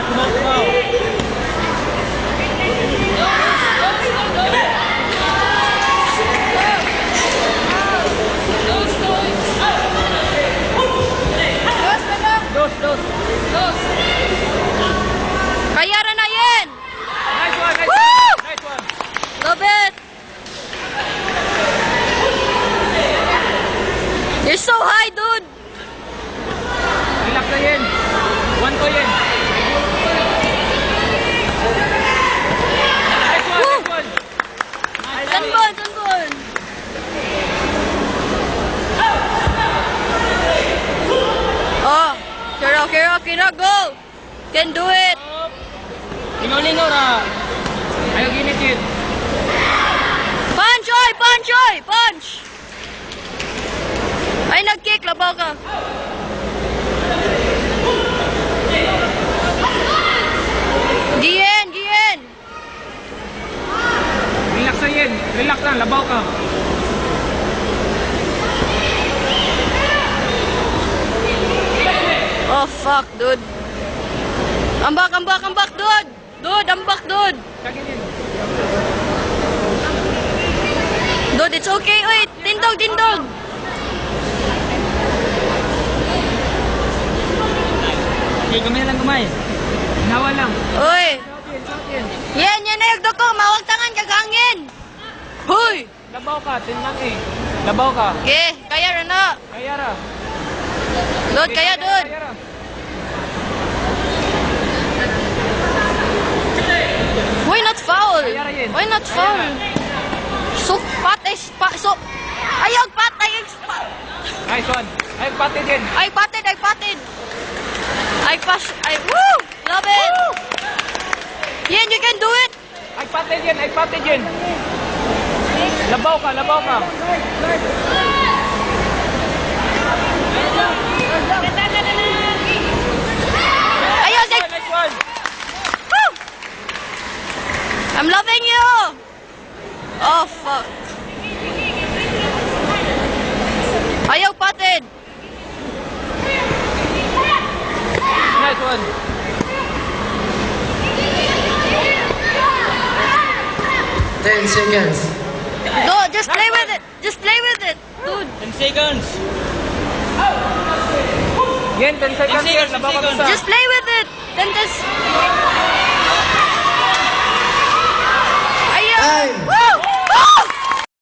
Tumaw. Dos. Kaya rin na yan! Nice one. Love it! You're so high, dude! Relax na yan. One ko yan. Nice one. Sunburn! Oh, Kira, go! Can do it! Lingaw ra. Ayaw ginit yun. Punch, oy! Punch! Ay, nag-kick. Labaw ka. Gian! Relax na yan. Relax lang. Labaw ka. Oh, fuck, dude. Ambak, dude! Dude! Kagin yun. Dude, it's okay. Wait, tindog. Okay, gamay. Nawa lang. Oy. Champion. Yan na yung doko. Mawag tangan kagangin. Hoy! Labaw ka. Tinang eh. Labaw ka. Okay, kaya rin na. Kaya ra. Dude, kaya, dude. Kaya ra. Why not foul? Kaya ra yun. Why not Kaya foul? ra. So, patay, ayaw, patay. Nice one. Ay, patid yan. Ay, patid. Woo! Love it. Yan, you can do it. Ay, patid yan. Labaw ka. Ayaw, Nice one. woo! I'm loving you. Oh, fuck. Ayaw, patid. Nice one. Ten seconds. No, just play with it. Dude. 10 seconds. Yan, 10 seconds yan. Labaw ka sa. Just play with it. Then just... Ayaw. Time.